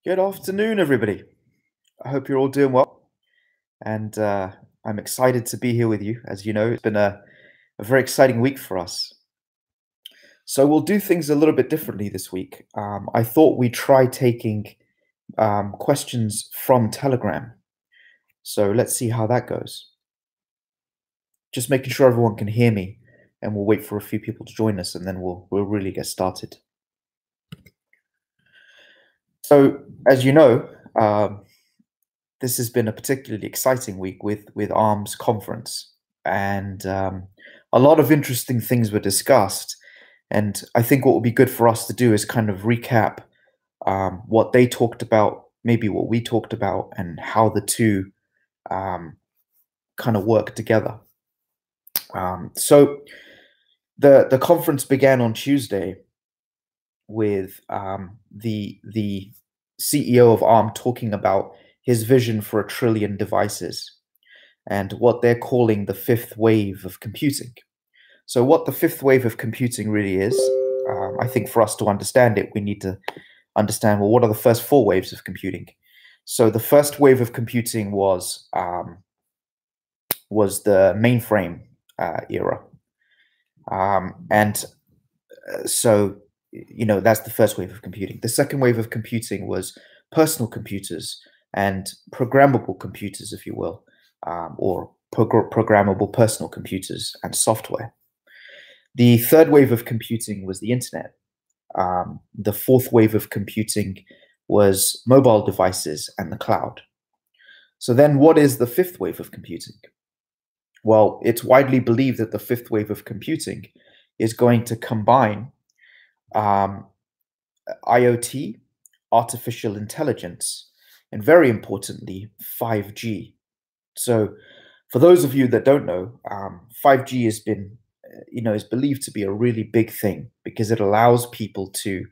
Good afternoon, everybody. I hope you're all doing well, and I'm excited to be here with you. As you know, it's been a very exciting week for us. So we'll do things a little bit differently this week. I thought we'd try taking questions from Telegram. So let's see how that goes. Just making sure everyone can hear me, and we'll wait for a few people to join us, and then we'll really get started. So, as you know, this has been a particularly exciting week with ARM's conference, and a lot of interesting things were discussed. And I think what would be good for us to do is kind of recap what they talked about, maybe what we talked about, and how the two um, kind of work together. So the conference began on Tuesday with the CEO of ARM talking about his vision for 1 trillion devices and what they're calling the fifth wave of computing. So, what the fifth wave of computing really is, I think for us to understand it, we need to understand, well, what are the first four waves of computing? So, the first wave of computing was the mainframe era, and so that's the first wave of computing. The second wave of computing was personal computers and programmable computers, if you will, or programmable personal computers and software. The third wave of computing was the internet. The fourth wave of computing was mobile devices and the cloud. So then what is the fifth wave of computing? Well, it's widely believed that the fifth wave of computing is going to combine IoT, artificial intelligence, and very importantly, 5G. So for those of you that don't know, 5G has been, is believed to be a really big thing because it allows people to,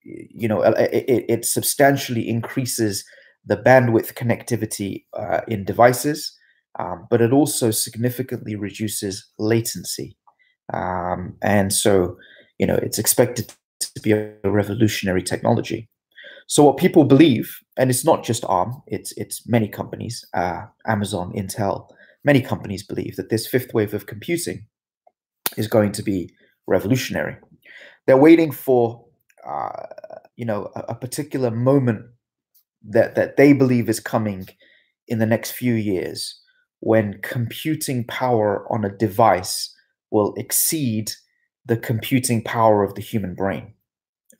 it substantially increases the bandwidth connectivity in devices, but it also significantly reduces latency. And so, it's expected to be a revolutionary technology. So what people believe, and it's not just ARM, it's many companies, Amazon, Intel, many companies believe that this fifth wave of computing is going to be revolutionary. They're waiting for, a particular moment that they believe is coming in the next few years when computing power on a device will exceed the computing power of the human brain.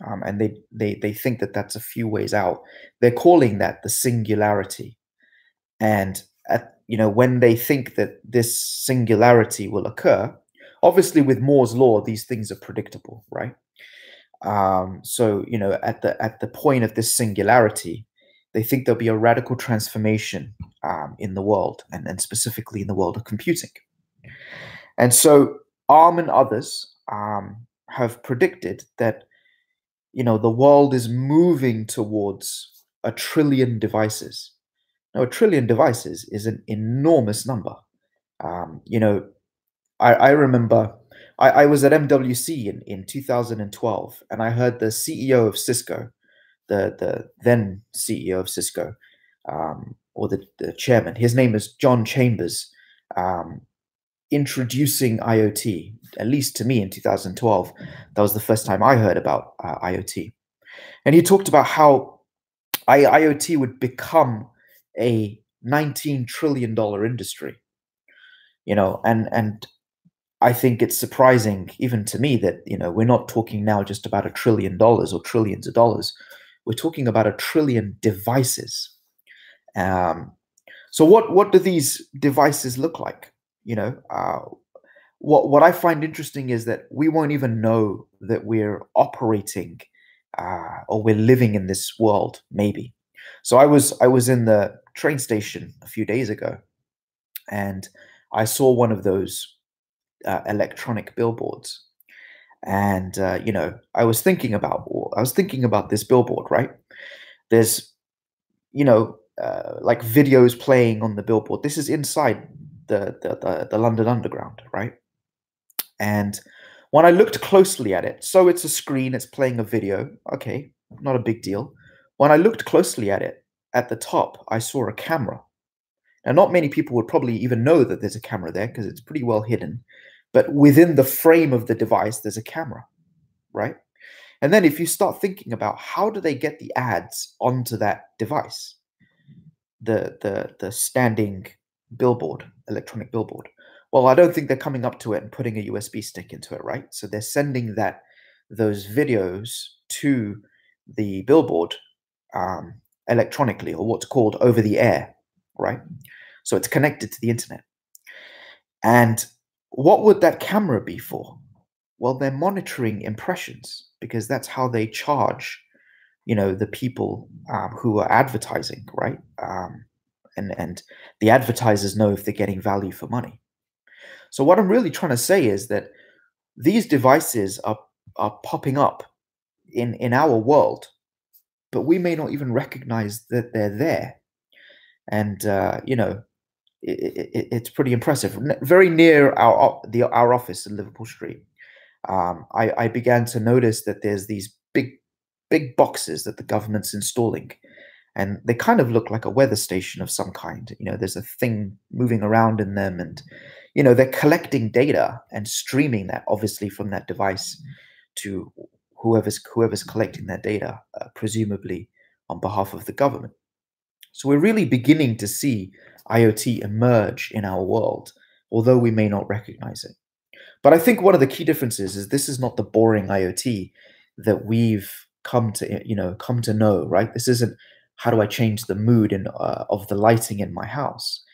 And they think that that's a few ways out. They're calling that the singularity. And when they think that this singularity will occur, obviously with Moore's law, these things are predictable, right? So at the point of this singularity, they think there'll be a radical transformation in the world, and specifically in the world of computing. And so ARM and others have predicted that the world is moving towards 1 trillion devices. Now, 1 trillion devices is an enormous number. I remember I was at MWC in 2012, and I heard the CEO of Cisco, the then CEO of Cisco, or the chairman, his name is John Chambers, introducing IoT, at least to me in 2012. That was the first time I heard about IoT. And he talked about how IoT would become a $19 trillion industry. And I think it's surprising, even to me, that we're not talking now just about $1 trillion or trillions of dollars. We're talking about 1 trillion devices. So what do these devices look like? What I find interesting is that we won't even know that we're operating or we're living in this world, maybe. So I was in the train station a few days ago, and I saw one of those electronic billboards, and I was thinking about this billboard, right? There's like videos playing on the billboard. This is inside the London Underground, right? And when I looked closely at it, so it's a screen, it's playing a video. Okay, not a big deal. When I looked closely at it, at the top, I saw a camera. Now, not many people would probably even know that there's a camera there because it's pretty well hidden. But within the frame of the device, there's a camera, right? And then if you start thinking about how do they get the ads onto that device, the standing billboard, electronic billboard. Well, I don't think they're coming up to it and putting a USB stick into it, right? So they're sending those videos to the billboard electronically, or what's called over the air, right? So it's connected to the internet. And what would that camera be for? Well, they're monitoring impressions because that's how they charge, the people who are advertising, right? And the advertisers know if they're getting value for money. So what I'm really trying to say is that these devices are popping up in our world, but we may not even recognize that they're there. And it's pretty impressive. Very near our office in Liverpool Street, I began to notice that there's these big boxes that the government's installing, and they kind of look like a weather station of some kind. There's a thing moving around in them, and they're collecting data and streaming that obviously from that device to whoever's collecting that data, presumably on behalf of the government. So we're really beginning to see IoT emerge in our world, although we may not recognize it. But I think one of the key differences is this is not the boring IoT that we've come to know, right? This isn't how do I change the mood of the lighting in my house.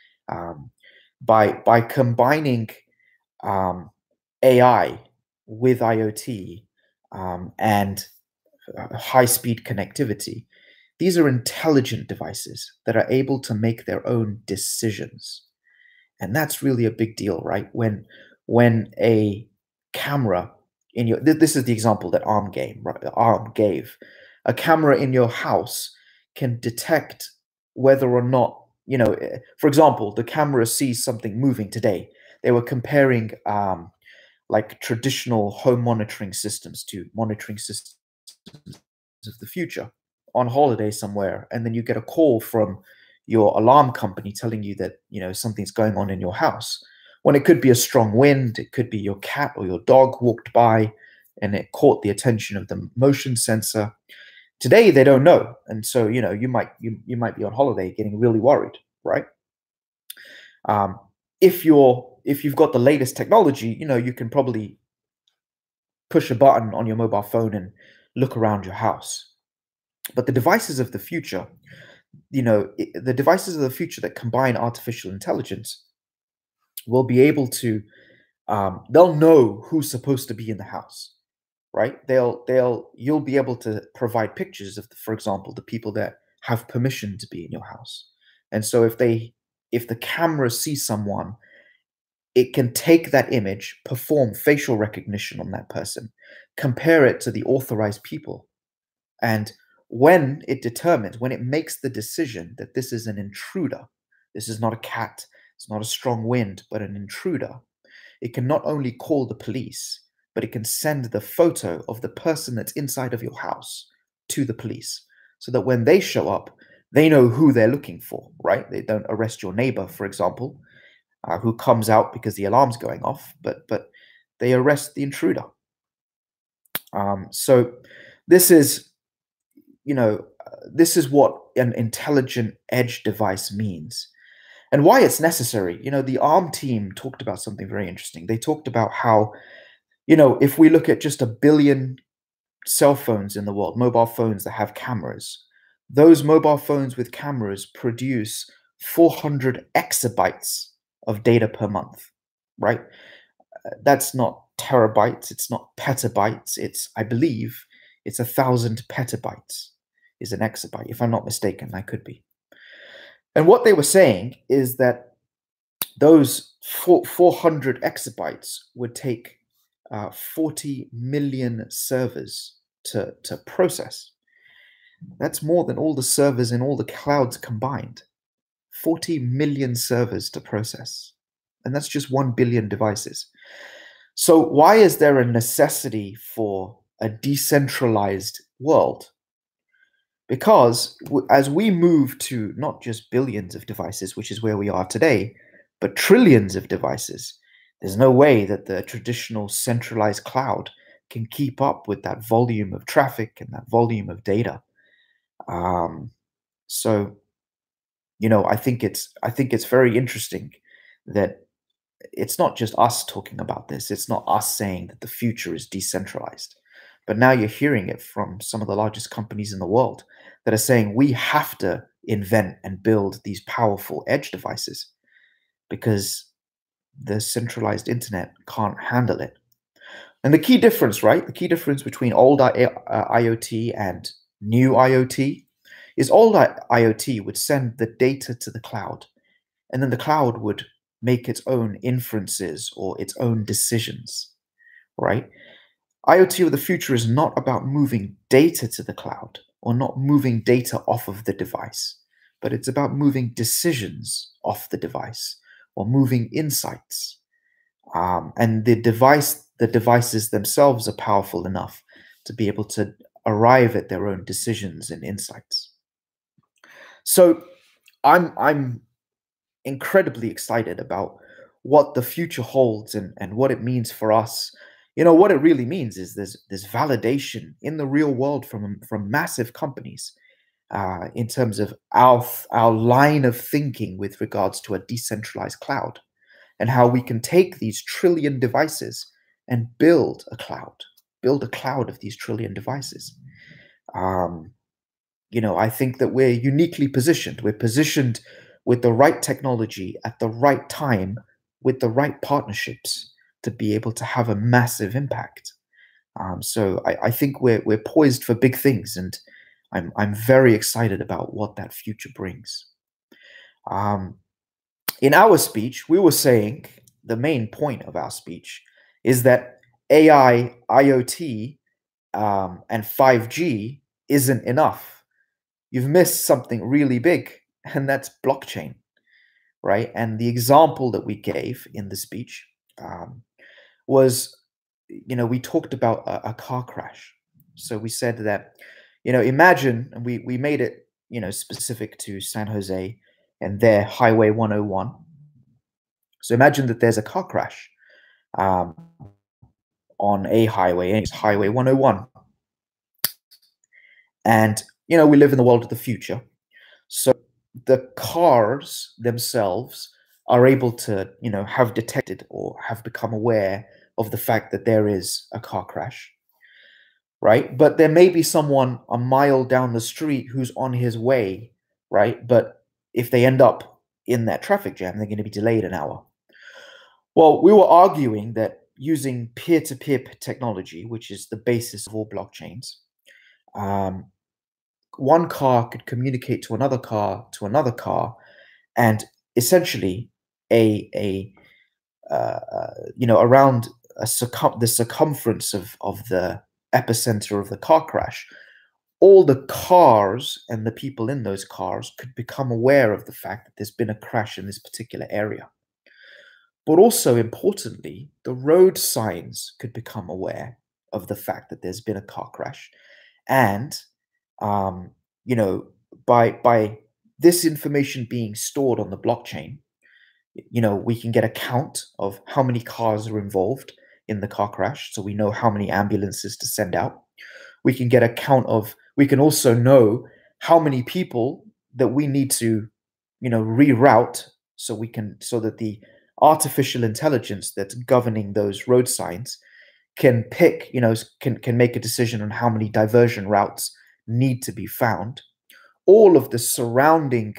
By combining AI with IoT and high-speed connectivity, these are intelligent devices that are able to make their own decisions. And that's really a big deal, right? When a camera in your, this is the example that Arm gave. A camera in your house can detect whether or not, for example, the camera sees something moving today. They were comparing like traditional home monitoring systems to monitoring systems of the future. On holiday somewhere, and then you get a call from your alarm company telling you that something's going on in your house, when it could be a strong wind, it could be your cat or your dog walked by and it caught the attention of the motion sensor. Today they don't know, and so you might be on holiday getting really worried, right? If you've got the latest technology, you can probably push a button on your mobile phone and look around your house. But the devices of the future, the devices of the future that combine artificial intelligence will be able to, they'll know who's supposed to be in the house, right? You'll be able to provide pictures of, for example, the people that have permission to be in your house. And so if the camera sees someone, it can take that image, perform facial recognition on that person, compare it to the authorized people, and when it makes the decision that this is an intruder, this is not a cat, it's not a strong wind, but an intruder, it can not only call the police, but it can send the photo of the person that's inside of your house to the police, so that when they show up, they know who they're looking for, right? They don't arrest your neighbor, for example, who comes out because the alarm's going off, but they arrest the intruder. So this is this is what an intelligent edge device means and why it's necessary. The ARM team talked about something very interesting. They talked about how, if we look at just 1 billion cell phones in the world, mobile phones that have cameras, those mobile phones with cameras produce 400 exabytes of data per month, right? That's not terabytes, it's not petabytes, I believe it's 1,000 petabytes is an exabyte. If I'm not mistaken, I could be. And what they were saying is that those 400 exabytes would take 40 million servers to process. That's more than all the servers in all the clouds combined. 40 million servers to process. And that's just 1 billion devices. So why is there a necessity for a decentralized world? Because as we move to not just billions of devices, which is where we are today, but trillions of devices, there's no way that the traditional centralized cloud can keep up with that volume of traffic and that volume of data. Um, so, I think it's very interesting that it's not just us talking about this. It's not us saying that the future is decentralized. But now you're hearing it from some of the largest companies in the world that are saying we have to invent and build these powerful edge devices because the centralized internet can't handle it. And the key difference, right? The key difference between old IoT and new IoT is old IoT would send the data to the cloud, and then the cloud would make its own inferences or its own decisions, right? IoT of the future is not about moving data to the cloud or not moving data off of the device, but it's about moving decisions off the device or moving insights. And the devices themselves are powerful enough to be able to arrive at their own decisions and insights. So I'm incredibly excited about what the future holds and what it means for us. What it really means is there's validation in the real world from massive companies in terms of our line of thinking with regards to a decentralized cloud and how we can take these trillion devices and build a cloud of these trillion devices. Um, I think that we're uniquely positioned. We're positioned with the right technology at the right time, with the right partnerships to be able to have a massive impact. So I think we're poised for big things, and I'm very excited about what that future brings. Um, in our speech, we were saying the main point of our speech is that AI, IoT, and 5G isn't enough. You've missed something really big, and that's blockchain, right? And the example that we gave in the speech was, we talked about a car crash. So we said that, imagine, and we made it, specific to San Jose and their Highway 101. So imagine that there's a car crash um, on a highway, and it's Highway 101. And, we live in the world of the future. So the cars themselves are able to, have detected or have become aware of the fact that there is a car crash, right? But there may be someone a mile down the street who's on his way, right? But if they end up in that traffic jam, they're going to be delayed an hour. Well, we were arguing that using peer-to-peer technology, which is the basis of all blockchains, um, one car could communicate to another car, and essentially a around the circumference of the epicenter of the car crash, all the cars and the people in those cars could become aware of the fact that there's been a crash in this particular area. But also importantly, the road signs could become aware of the fact that there's been a car crash, and um, you know, by this information being stored on the blockchain, we can get a count of how many cars are involved in the car crash, so we know how many ambulances to send out. We can also know how many people that we need to, reroute, so that the artificial intelligence that's governing those road signs can pick, can make a decision on how many diversion routes need to be found. All of the surrounding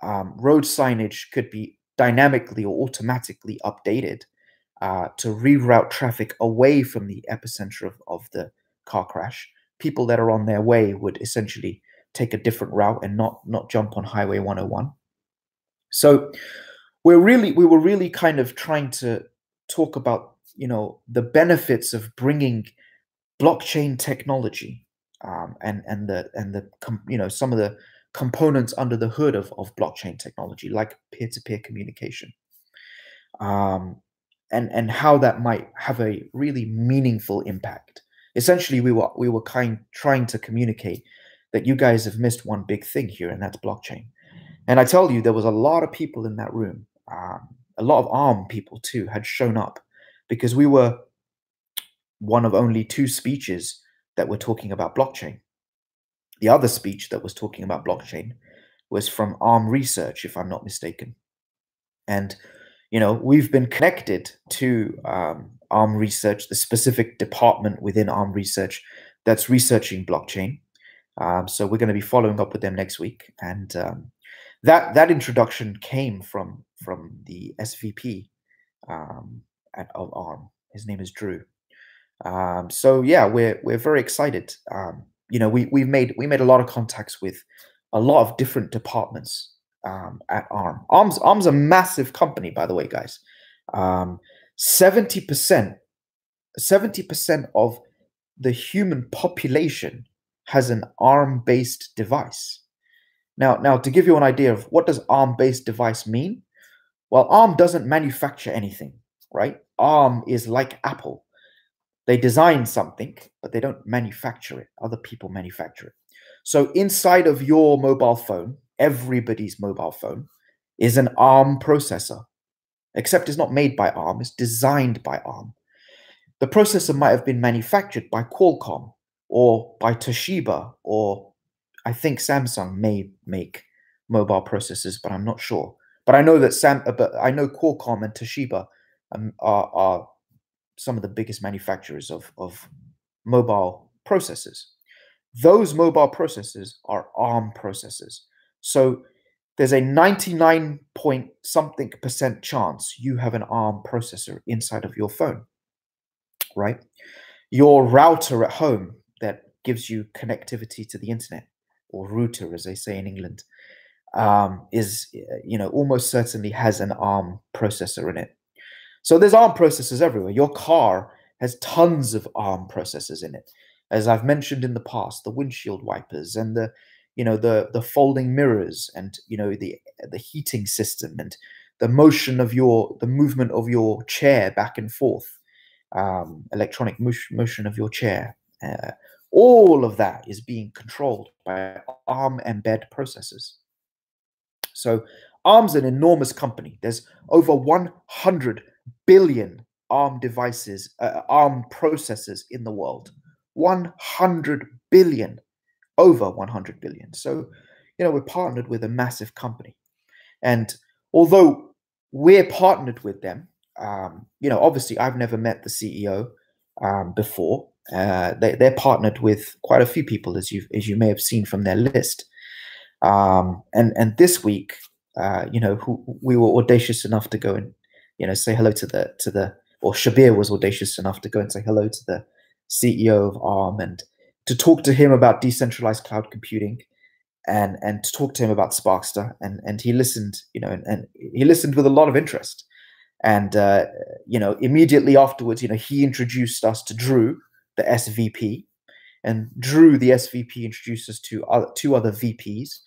road signage could be dynamically or automatically updated to reroute traffic away from the epicenter of the car crash. People that are on their way would essentially take a different route and not jump on Highway 101. So we were really kind of trying to talk about the benefits of bringing blockchain technology and some of the components under the hood of blockchain technology, like peer-to-peer communication, and how that might have a really meaningful impact. Essentially, we were trying to communicate that you guys have missed one big thing here, and that's blockchain. And I tell you, there was a lot of people in that room. A lot of ARM people too had shown up because we were one of only two speeches that were talking about blockchain. The other speech that was talking about blockchain was from ARM Research, if I'm not mistaken. And, we've been connected to ARM Research, the specific department within ARM Research that's researching blockchain. So we're going to be following up with them next week. And that introduction came from the SVP of ARM. His name is Drew. So yeah, we're very excited. We made a lot of contacts with a lot of different departments at ARM. ARM's a massive company, by the way, guys. 70% of the human population has an ARM-based device. Now, to give you an idea of what does ARM-based device mean, well, ARM doesn't manufacture anything, right? ARM is like Apple. They design something, but they don't manufacture it. Other people manufacture it. So inside of your mobile phone, everybody's mobile phone, is an ARM processor, except it's not made by ARM, it's designed by ARM. The processor might have been manufactured by Qualcomm or by Toshiba, or I think Samsung may make mobile processors, but I'm not sure. But I know that I know Qualcomm and Toshiba are some of the biggest manufacturers of mobile processors. Those mobile processors are ARM processors. So there's a 99 point something percent chance you have an ARM processor inside of your phone, right? Your router at home that gives you connectivity to the internet, or router, as they say in England, is, almost certainly has an ARM processor in it. So there's ARM processors everywhere. Your car has tons of ARM processors in it. As I've mentioned in the past, the windshield wipers and the folding mirrors, and the heating system, and the movement of your chair back and forth, electronic motion of your chair. All of that is being controlled by ARM embed processors. So ARM's an enormous company. There's over 100 billion ARM devices, ARM processors in the world. 100 billion, over 100 billion. So, we're partnered with a massive company. And although we're partnered with them, obviously I've never met the CEO before. They're partnered with quite a few people, as you may have seen from their list. And this week, we were audacious enough to go and, say hello or Shabir was audacious enough to go and say hello to the CEO of ARM, and to talk to him about decentralized cloud computing, and to talk to him about Sparkster. And he listened, and he listened with a lot of interest. And, immediately afterwards, he introduced us to Drew, the SVP, and Drew, the SVP, introduced us to two other VPs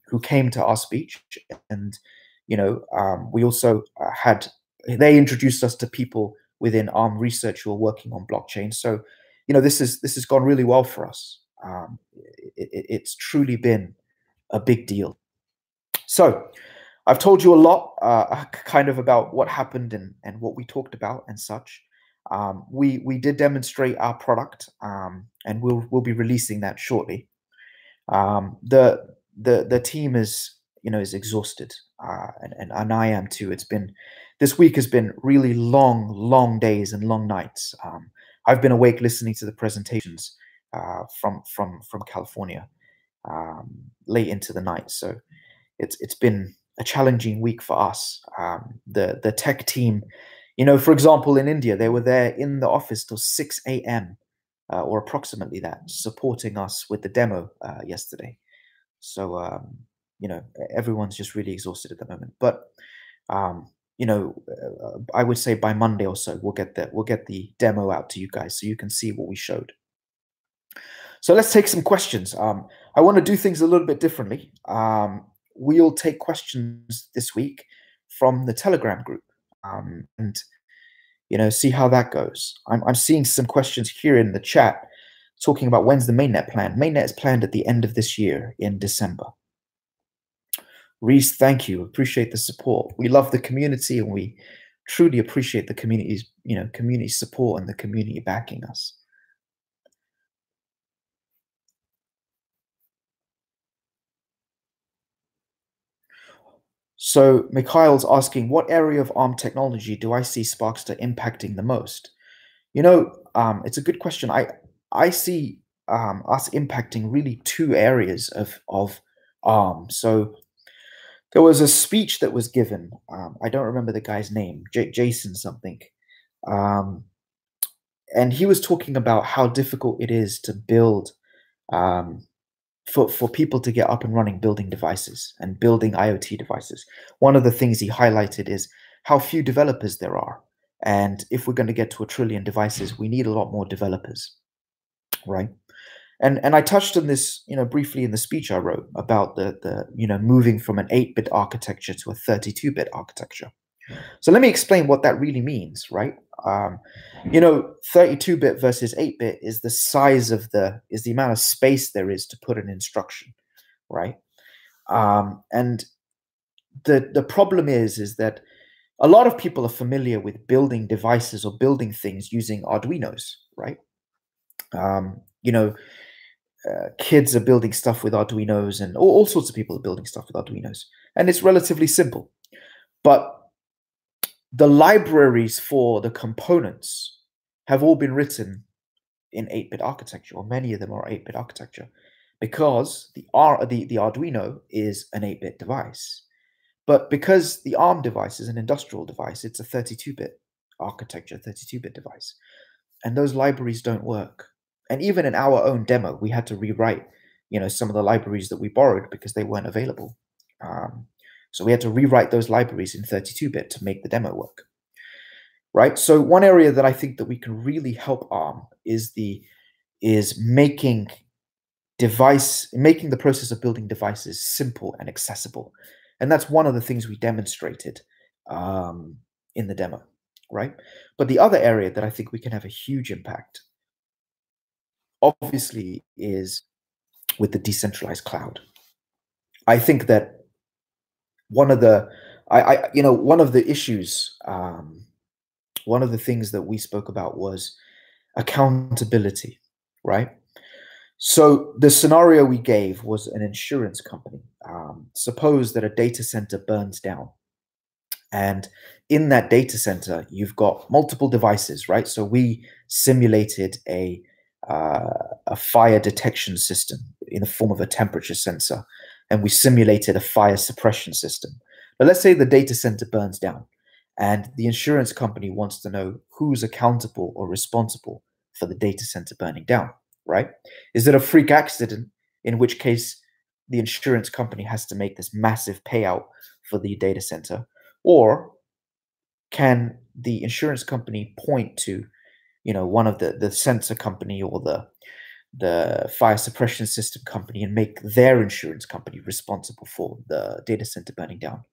who came to our speech. And, we also they introduced us to people within ARM Research who are working on blockchain. So, this has gone really well for us. It's truly been a big deal. So I've told you a lot kind of about what happened and what we talked about and such. We did demonstrate our product, and we'll be releasing that shortly. The team is exhausted, and I am too. This week has been really long days and long nights. I've been awake listening to the presentations from California late into the night. So it's been a challenging week for us. The tech team, for example, in India, they were there in the office till 6 a.m. Or approximately that, supporting us with the demo yesterday. So everyone's just really exhausted at the moment. But I would say by Monday or so we'll get the demo out to you guys so you can see what we showed. So let's take some questions. I want to do things a little bit differently. We'll take questions this week from the Telegram group, and see how that goes. I'm seeing some questions here in the chat. talking about when's the mainnet planned. Mainnet is planned at the end of this year in December. Reese, thank you. Appreciate the support. We love the community, and we truly appreciate the community's, community support and the community backing us. So Mikhail's asking, what area of ARM technology do I see Sparkster impacting the most? It's a good question. I see us impacting really two areas of ARM. So there was a speech that was given. I don't remember the guy's name, Jason something. And he was talking about how difficult it is to build for people to get up and running building devices and building IoT devices. One of the things he highlighted is how few developers there are. And if we're going to get to 1 trillion devices, we need a lot more developers, right? And I touched on this, briefly in the speech I wrote about the moving from an 8-bit architecture to a 32-bit architecture. So let me explain what that really means, right? 32-bit versus 8-bit is the amount of space there is to put an instruction, right? And the problem is that a lot of people are familiar with building devices or building things using Arduinos, right? Kids are building stuff with Arduinos, and all sorts of people are building stuff with Arduinos, and it's relatively simple. But the libraries for the components have all been written in 8-bit architecture, or many of them are 8-bit architecture, because the Arduino is an 8-bit device. But because the ARM device is an industrial device, it's a 32-bit architecture, 32-bit device. And those libraries don't work. And even in our own demo, we had to rewrite, some of the libraries that we borrowed because they weren't available. So we had to rewrite those libraries in 32-bit to make the demo work, right? So one area that I think that we can really help ARM is making the process of building devices simple and accessible. And that's one of the things we demonstrated in the demo, right? But the other area that I think we can have a huge impact, obviously, is with the decentralized cloud. I think that one of the issues, one of the things that we spoke about was accountability, right? So the scenario we gave was an insurance company. Suppose that a data center burns down, and in that data center, you've got multiple devices, right? So we simulated a fire detection system in the form of a temperature sensor, and we simulated a fire suppression system. But let's say the data center burns down, and the insurance company wants to know who's accountable or responsible for the data center burning down, right? Is it a freak accident, in which case the insurance company has to make this massive payout for the data center? Or can the insurance company point to, one of the sensor company or the fire suppression system company and make their insurance company responsible for the data center burning down?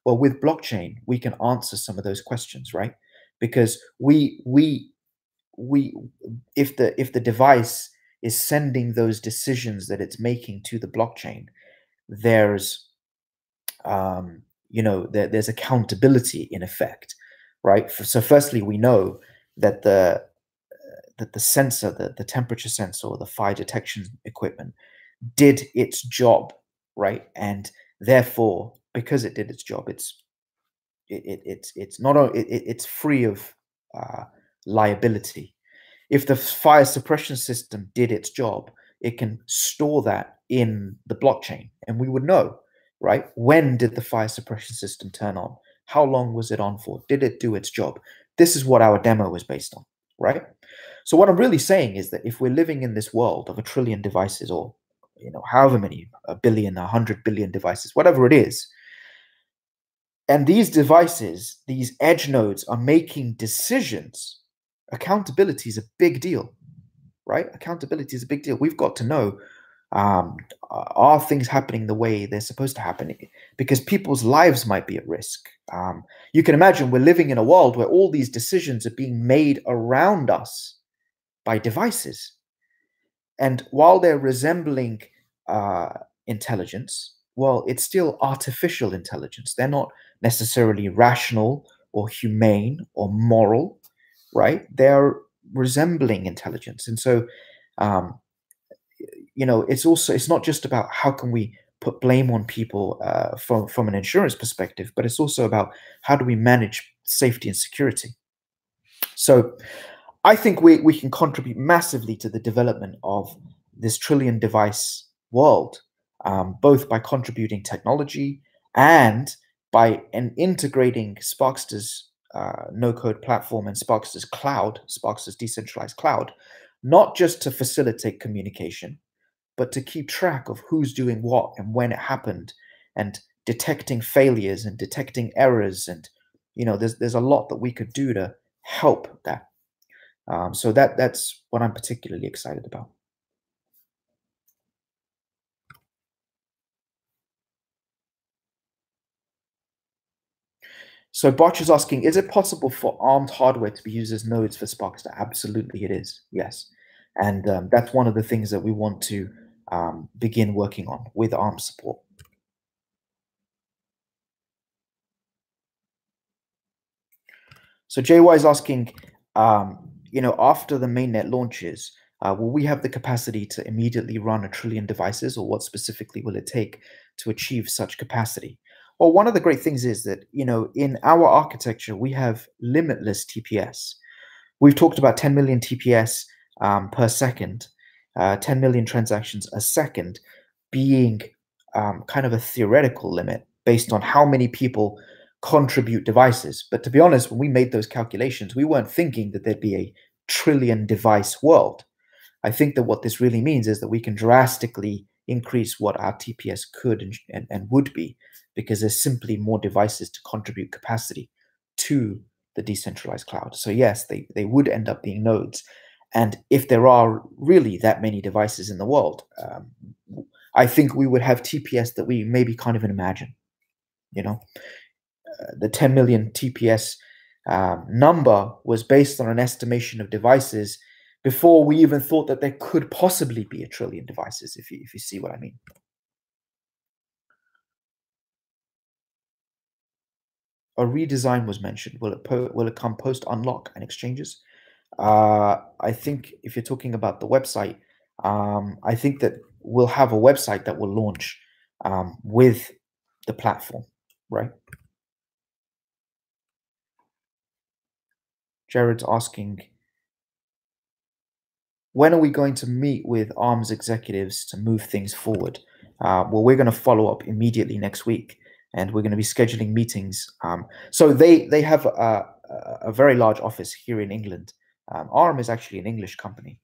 Well, with blockchain, we can answer some of those questions, right? Because if the device is sending those decisions that it's making to the blockchain, there's there's accountability in effect, right? So firstly, we know that the sensor, the temperature sensor, or the fire detection equipment did its job, right? And therefore, because it did its job, it's free of liability. If the fire suppression system did its job, it can store that in the blockchain, and we would know, right? When did the fire suppression system turn on? How long was it on for? Did it do its job? This is what our demo was based on, right? So what I'm really saying is that if we're living in this world of 1 trillion devices, or however many, 1 billion, 100 billion devices, whatever it is, and these devices, these edge nodes, are making decisions, accountability is a big deal, right? Accountability is a big deal. We've got to know, are things happening the way they're supposed to happen? Because people's lives might be at risk. You can imagine we're living in a world where all these decisions are being made around us by devices. And while they're resembling uh, intelligence, well, it's still artificial intelligence. They're not necessarily rational or humane or moral, right? They're resembling intelligence. And so, um, it's not just about how can we put blame on people from an insurance perspective, but it's also about how do we manage safety and security. So I think we can contribute massively to the development of this trillion device world, both by contributing technology and by integrating Sparkster's no code platform and Sparkster's cloud, Sparkster's decentralized cloud, not just to facilitate communication, but to keep track of who's doing what and when it happened, and detecting failures and detecting errors. And there's a lot that we could do to help that. So that's what I'm particularly excited about. So Botch is asking, is it possible for ARMed hardware to be used as nodes for Sparkster? Absolutely, it is. Yes, and that's one of the things that we want to begin working on with ARM support. So JY is asking, after the mainnet launches, will we have the capacity to immediately run a trillion devices, or what specifically will it take to achieve such capacity? Well, one of the great things is that, in our architecture, we have limitless TPS. We've talked about 10 million TPS per second, 10 million transactions a second being kind of a theoretical limit based on how many people contribute devices. But to be honest, when we made those calculations, we weren't thinking that there'd be a trillion device world. I think that what this really means is that we can drastically increase what our TPS could and would be, because there's simply more devices to contribute capacity to the decentralized cloud. So yes, they would end up being nodes. And if there are really that many devices in the world, I think we would have TPS that we maybe can't even imagine. The 10 million TPS number was based on an estimation of devices before we even thought that there could possibly be a trillion devices, if you see what I mean. A redesign was mentioned. Will it come post unlock and exchanges? I think if you're talking about the website, I think that we'll have a website that will launch with the platform, right? Jared's asking, when are we going to meet with ARMS executives to move things forward? Well, we're going to follow up immediately next week, and we're going to be scheduling meetings. So they have a very large office here in England. ARM is actually an English company,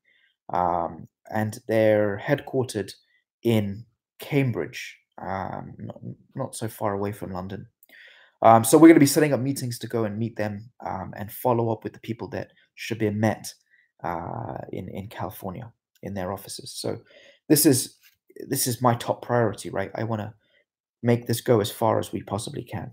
and they're headquartered in Cambridge, not so far away from London. So we're going to be setting up meetings to go and meet them and follow up with the people that should be met in California in their offices. So this is my top priority, right? I want to make this go as far as we possibly can.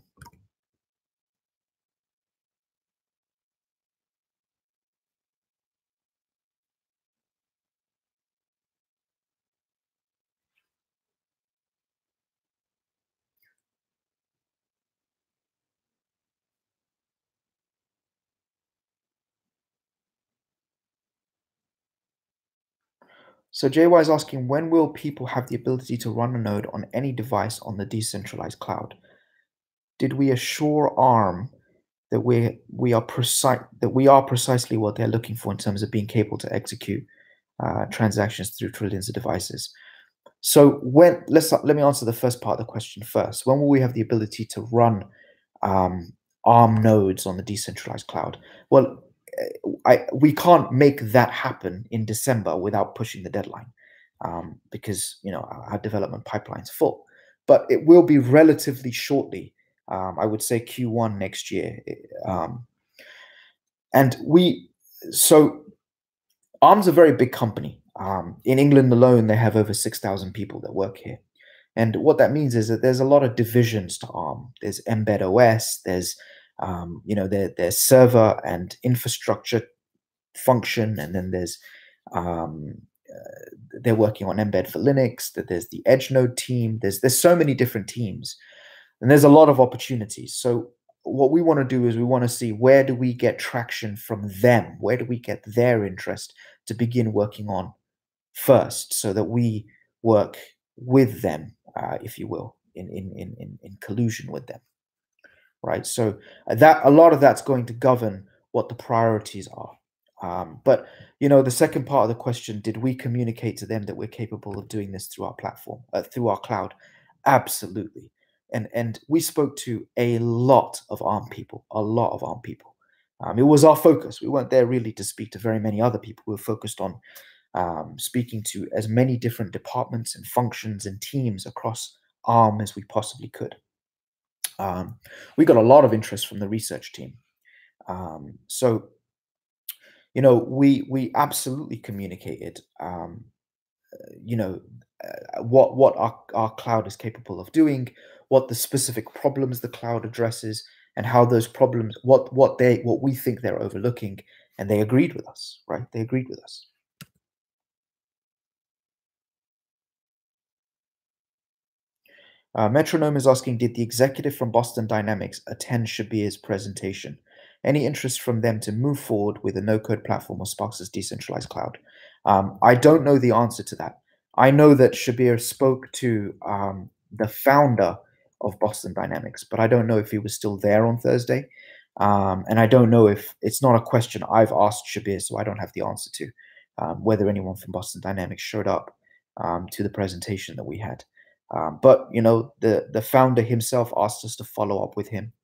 So JY is asking, when will people have the ability to run a node on any device on the decentralized cloud? Did we assure ARM that we are precisely what they're looking for in terms of being capable to execute transactions through trillions of devices? So let me answer the first part of the question first. When will we have the ability to run ARM nodes on the decentralized cloud? Well, we can't make that happen in December without pushing the deadline, because our development pipeline's full. But it will be relatively shortly. I would say Q1 next year. So ARM's a very big company. In England alone, they have over 6,000 people that work here. And what that means is that there's a lot of divisions to ARM. There's Embed OS, there's there's server and infrastructure function, and then there's they're working on embed for Linux, that there's the edge node team, there's so many different teams, and there's a lot of opportunities. So what we want to do is we want to see, where do we get traction from them? Where do we get their interest to begin working on first, so that we work with them, if you will, in collusion with them, right? So that a lot of that's going to govern what the priorities are. But the second part of the question, did we communicate to them that we're capable of doing this through our platform, through our cloud? Absolutely. And we spoke to a lot of ARM people, a lot of ARM people. It was our focus. We weren't there really to speak to very many other people. We were focused on speaking to as many different departments and functions and teams across ARM as we possibly could. We got a lot of interest from the research team. So we absolutely communicated, what our cloud is capable of doing, what the specific problems the cloud addresses, and how those problems, what we think they're overlooking, and they agreed with us, right? They agreed with us. Metronome is asking, did the executive from Boston Dynamics attend Shabir's presentation? Any interest from them to move forward with a no-code platform or Sparkster's decentralized cloud? I don't know the answer to that. I know that Shabir spoke to the founder of Boston Dynamics, but I don't know if he was still there on Thursday. And I don't know if it's not a question I've asked Shabir, so I don't have the answer to whether anyone from Boston Dynamics showed up to the presentation that we had. But the founder himself asked us to follow up with him,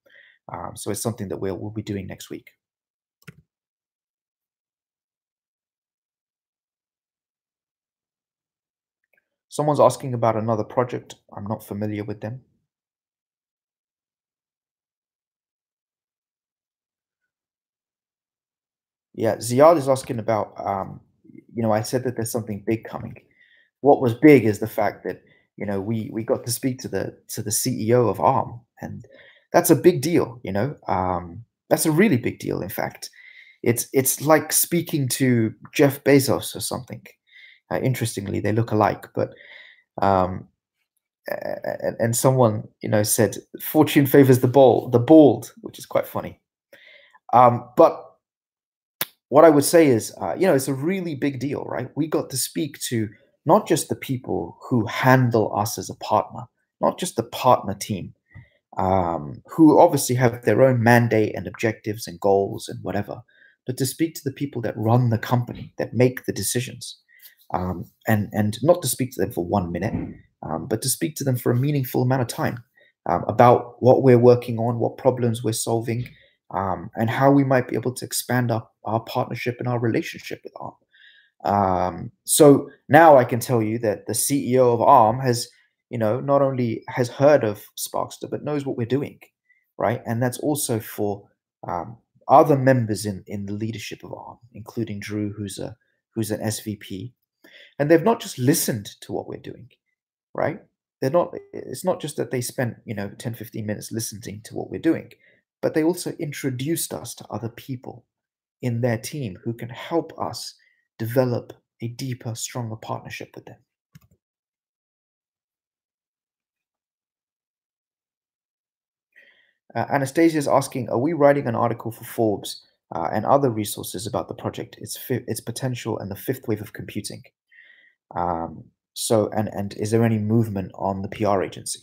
so it's something that we'll be doing next week. Someone's asking about another project. I'm not familiar with them. Yeah, Ziad is asking about. I said that there's something big coming. What was big is the fact that we got to speak to the CEO of ARM, and that's a big deal. That's a really big deal. In fact, it's like speaking to Jeff Bezos or something. Interestingly, they look alike, but and someone said fortune favors the bald, which is quite funny. But what I would say is, it's a really big deal, right? We got to speak to not just the people who handle us as a partner, not just the partner team, who obviously have their own mandate and objectives and goals and whatever, but to speak to the people that run the company, that make the decisions, and not to speak to them for 1 minute, but to speak to them for a meaningful amount of time about what we're working on, what problems we're solving, and how we might be able to expand our partnership and our relationship with ARM. So now I can tell you that the CEO of ARM has, not only has heard of Sparkster, but knows what we're doing, right? And that's also for other members in the leadership of ARM, including Drew, who's an SVP. And they've not just listened to what we're doing, right? It's not just that they spent 10 15 minutes listening to what we're doing, but they also introduced us to other people in their team who can help us develop a deeper, stronger partnership with them. Anastasia is asking, are we writing an article for Forbes and other resources about the project, its potential, and the fifth wave of computing? And is there any movement on the PR agency?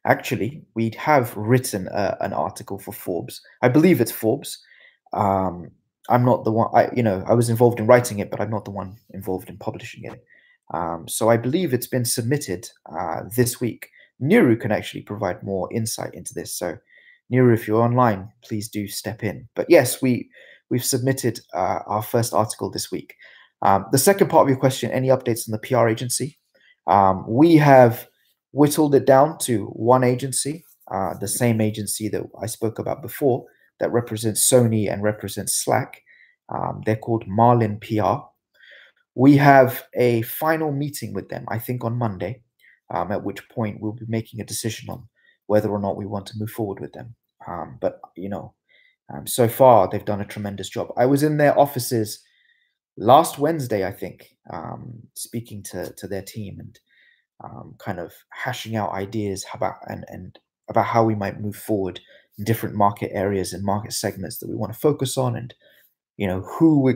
Actually, we have written an article for Forbes. I believe it's Forbes. I'm not the one. I was involved in writing it, but I'm not the one involved in publishing it. So I believe it's been submitted this week. Niru can actually provide more insight into this. So, Niru, if you're online, please do step in. But yes, we've submitted our first article this week. The second part of your question: any updates on the PR agency? We have whittled it down to one agency, the same agency that I spoke about before, that represents Sony and represents Slack. They're called Marlin PR. We have a final meeting with them, I think on Monday, at which point we'll be making a decision on whether or not we want to move forward with them. But so far they've done a tremendous job. I was in their offices last Wednesday, I think, speaking to their team and kind of hashing out ideas about and about how we might move forward in different market areas and market segments that we want to focus on, and who we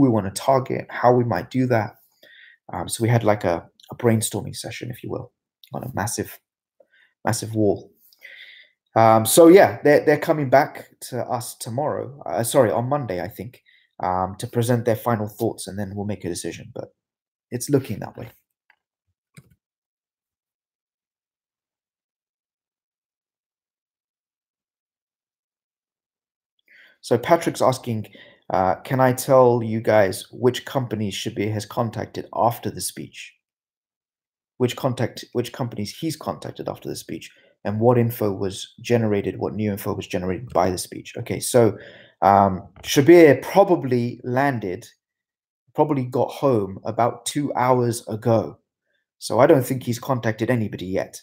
want to target, how we might do that. So we had like a brainstorming session, if you will, on a massive wall. So yeah, they're coming back to us tomorrow. Sorry, on Monday, I think, to present their final thoughts, and then we'll make a decision. But it's looking that way. So Patrick's asking, can I tell you guys which companies Shabir has contacted after the speech? Which companies he's contacted after the speech, and what info was generated, what new info was generated by the speech. Okay, so Shabir probably got home about 2 hours ago. So I don't think he's contacted anybody yet.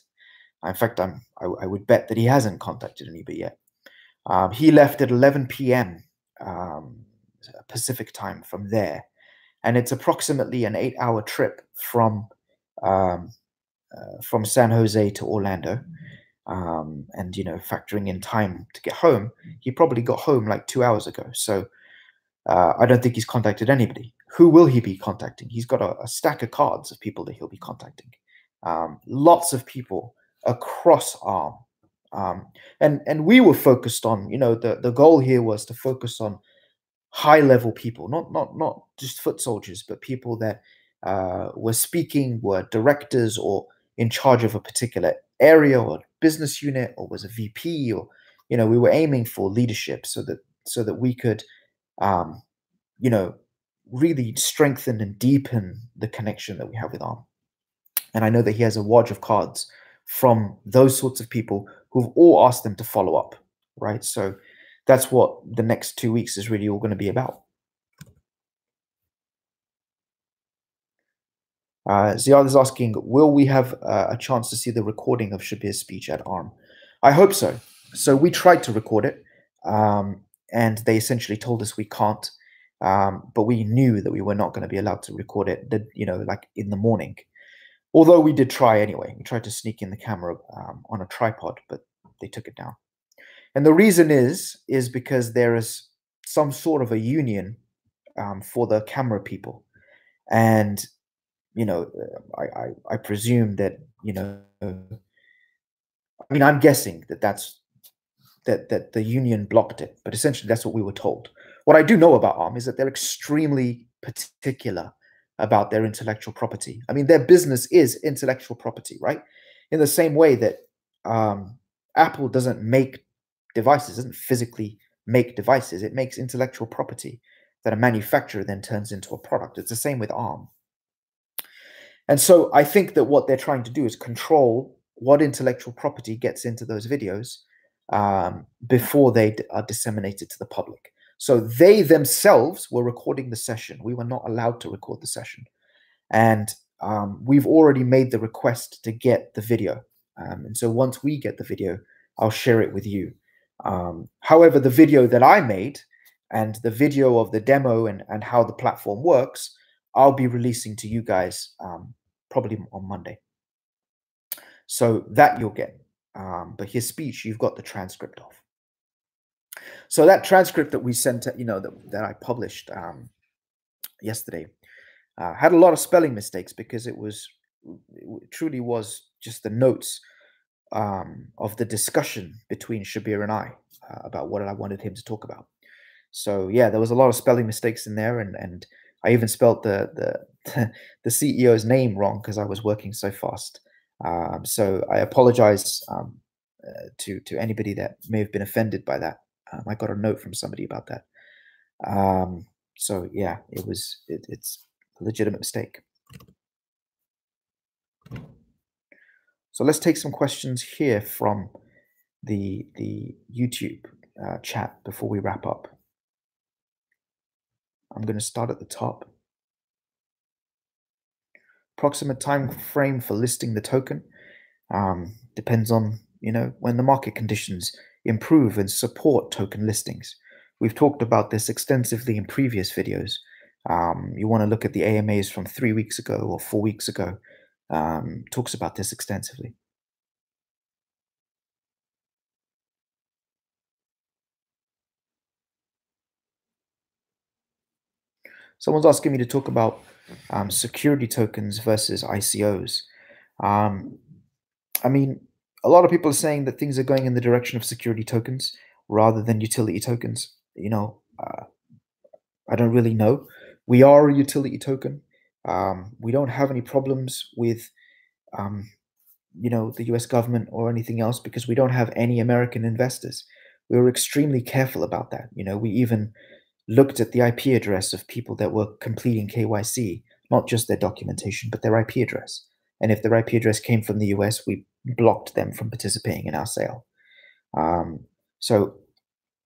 In fact, I would bet that he hasn't contacted anybody yet. He left at 11 p.m. Pacific time from there, and it's approximately an 8-hour trip um, from San Jose to Orlando. And factoring in time to get home, he probably got home like 2 hours ago. So I don't think he's contacted anybody. Who will he be contacting? He's got a stack of cards of people that he'll be contacting. Lots of people across ARM. And we were focused on, the goal here was to focus on high level people, not just foot soldiers, but people that were speaking, were directors or in charge of a particular area or business unit, or was a VP, or we were aiming for leadership so that we could um, really strengthen and deepen the connection that we have with ARM. And I know that he has a wad of cards from those sorts of people who've all asked them to follow up, right? So that's what the next 2 weeks is really all going to be about. Ziad is asking, will we have a chance to see the recording of Shabir's speech at ARM? I hope so. So we tried to record it, and they essentially told us we can't. But we knew that we were not going to be allowed to record it, like in the morning. Although we did try anyway. We tried to sneak in the camera on a tripod, but they took it down. And the reason is because there is some sort of a union for the camera people. And, I presume that, I'm guessing that the union blocked it, but essentially that's what we were told. What I do know about ARM is that they're extremely particular about their intellectual property. I mean, their business is intellectual property, right? In the same way that Apple doesn't make devices, doesn't physically make devices. It makes intellectual property that a manufacturer then turns into a product. It's the same with ARM. And so I think that what they're trying to do is control what intellectual property gets into those videos before they are disseminated to the public. So they themselves were recording the session. We were not allowed to record the session. And we've already made the request to get the video. And so once we get the video, I'll share it with you. However, the video that I made and the video of the demo and how the platform works, I'll be releasing to you guys probably on Monday. So that you'll get. But his speech, you've got the transcript of. So that transcript that we sent, that I published yesterday, had a lot of spelling mistakes because it truly was just the notes of the discussion between Shabir and I about what I wanted him to talk about. So yeah, there was a lot of spelling mistakes in there, and I even spelled the CEO's name wrong because I was working so fast. So I apologize to anybody that may have been offended by that. I got a note from somebody about that. So yeah, it's a legitimate mistake. So let's take some questions here from the YouTube chat before we wrap up. I'm going to start at the top. Approximate time frame for listing the token depends on when the market conditions improve and support token listings. We've talked about this extensively in previous videos. You want to look at the AMAs from 3 weeks ago or 4 weeks ago. Talks about this extensively. Someone's asking me to talk about security tokens versus ICOs. Um, I mean, a lot of people are saying that things are going in the direction of security tokens rather than utility tokens. I don't really know. We are a utility token. We don't have any problems with, um, the US government or anything else because we don't have any American investors. We were extremely careful about that. We even looked at the IP address of people that were completing KYC, not just their documentation, but their IP address. And if their IP address came from the US, we blocked them from participating in our sale. Um, so,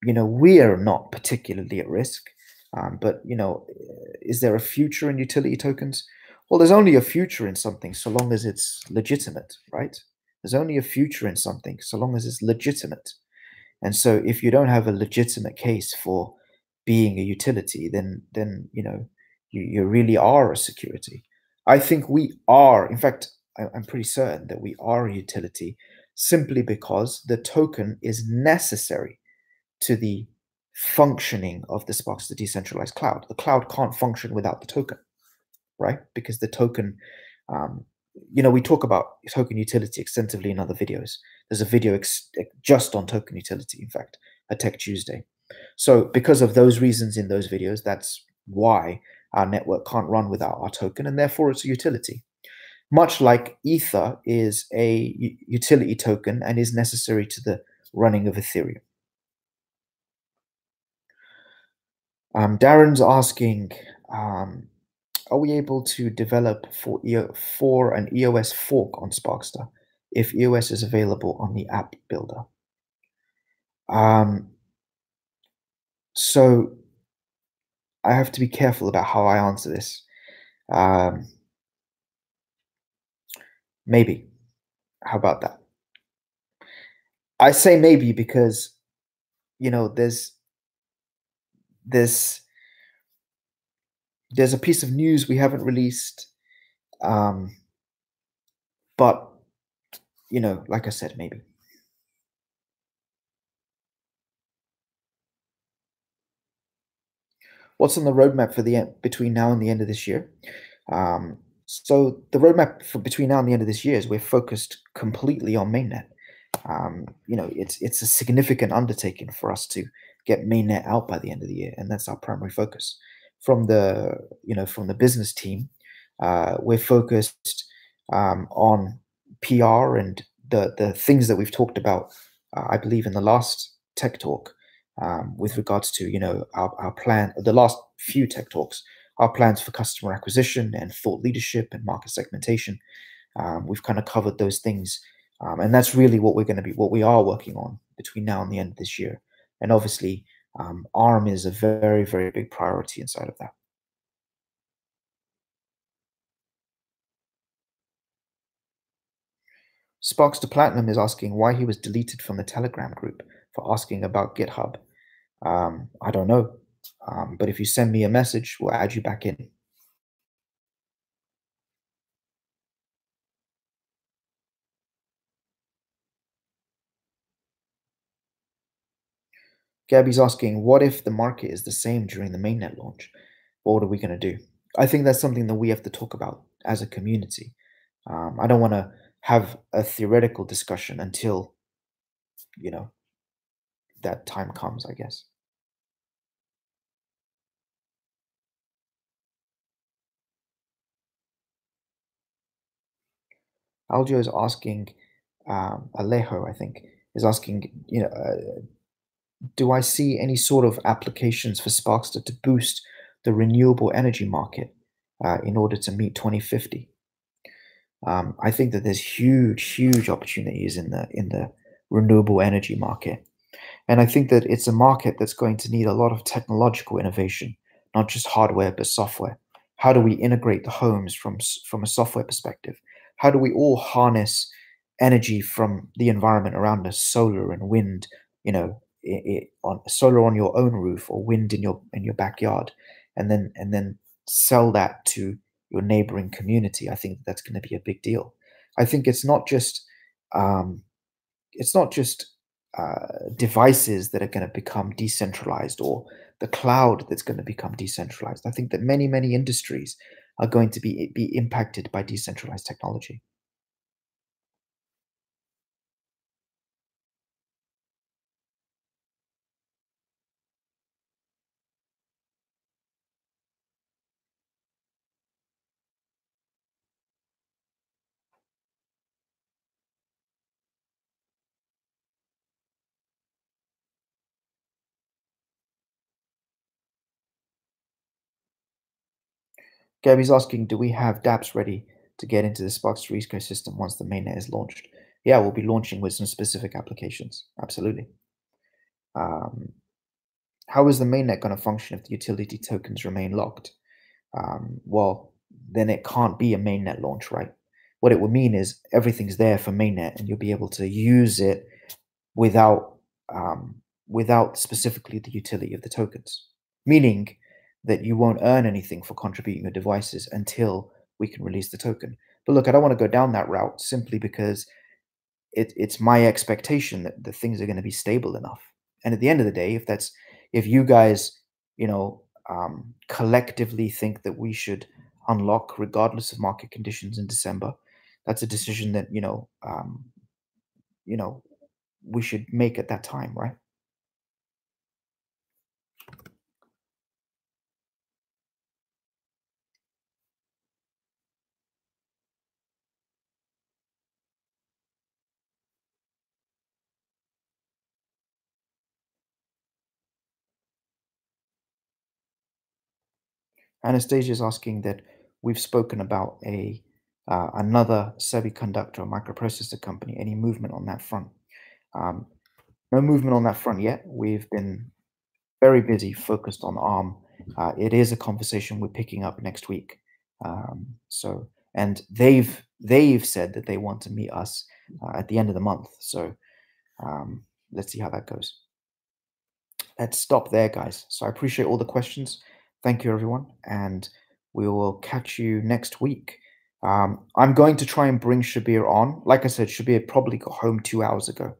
we are not particularly at risk. But, is there a future in utility tokens? Well, there's only a future in something so long as it's legitimate, right? There's only a future in something so long as it's legitimate. And so if you don't have a legitimate case for being a utility, then you really are a security. I think we are, in fact, I'm pretty certain that we are a utility simply because the token is necessary to the functioning of the Sparkster decentralized cloud. The cloud can't function without the token, right? Because the token, um, we talk about token utility extensively in other videos. There's a video just on token utility, in fact, a Tech Tuesday. So because of those reasons in those videos, that's why our network can't run without our token, and therefore it's a utility. Much like Ether is a utility token and is necessary to the running of Ethereum. Darren's asking, are we able to develop for an EOS fork on Sparkster if EOS is available on the app builder? So I have to be careful about how I answer this. Maybe. How about that? I say maybe because there's a piece of news we haven't released, but like I said, maybe. What's on the roadmap for between now and the end of this year? So the roadmap for between now and the end of this year is we're focused completely on mainnet. It's a significant undertaking for us to get mainnet out by the end of the year, and that's our primary focus. From the business team, we're focused on PR and the things that we've talked about. I believe in the last tech talk, with regards to our plan, the last few tech talks, our plans for customer acquisition and thought leadership and market segmentation. We've kind of covered those things, and that's really what we are working on between now and the end of this year. And obviously, ARM is a very, very big priority inside of that. Sparkster Platinum is asking why he was deleted from the Telegram group for asking about GitHub. I don't know, but if you send me a message, we'll add you back in. Gabby's asking, what if the market is the same during the mainnet launch? What are we going to do? I think that's something that we have to talk about as a community. I don't want to have a theoretical discussion until, that time comes, I guess. Aljo is asking, Alejo, I think, is asking, do I see any sort of applications for Sparkster to boost the renewable energy market in order to meet 2050? I think that there's huge opportunities in the renewable energy market, and I think that it's a market that's going to need a lot of technological innovation, not just hardware but software. How do we integrate the homes from a software perspective? How do we all harness energy from the environment around us, solar and wind? On solar on your own roof or wind in your backyard, and then sell that to your neighboring community, I think that's going to be a big deal. I think um, it's not just devices that are going to become decentralized or the cloud that's going to become decentralized. I think that many industries are going to be impacted by decentralized technology. Gabby's asking, do we have dApps ready to get into the Sparkster ecosystem once the mainnet is launched? Yeah, we'll be launching with some specific applications. Absolutely. Um, how is the mainnet going to function if the utility tokens remain locked? Well, then it can't be a mainnet launch, right? What it would mean is everything's there for mainnet, and you'll be able to use it without um, without specifically the utility of the tokens, meaning that you won't earn anything for contributing your devices until we can release the token. But look, I don't want to go down that route simply because it's my expectation that the things are going to be stable enough. And at the end of the day, if you guys, collectively think that we should unlock regardless of market conditions in December, that's a decision that you know we should make at that time, right? Anastasia is asking that we've spoken about a another semiconductor or microprocessor company. Any movement on that front? Um, no movement on that front yet. We've been very busy, focused on ARM. It is a conversation we're picking up next week. And they've said that they want to meet us at the end of the month. So let's see how that goes. Let's stop there, guys. So I appreciate all the questions. Thank you, everyone, and we will catch you next week. I'm going to try and bring Shabir on. Like I said, Shabir probably got home 2 hours ago,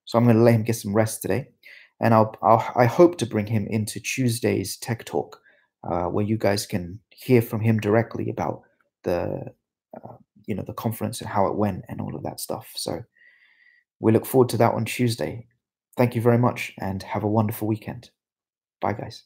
so I'm going to let him get some rest today, and I hope to bring him into Tuesday's Tech Talk, where you guys can hear from him directly about the the conference and how it went and all of that stuff. So we look forward to that on Tuesday. Thank you very much, and have a wonderful weekend. Bye, guys.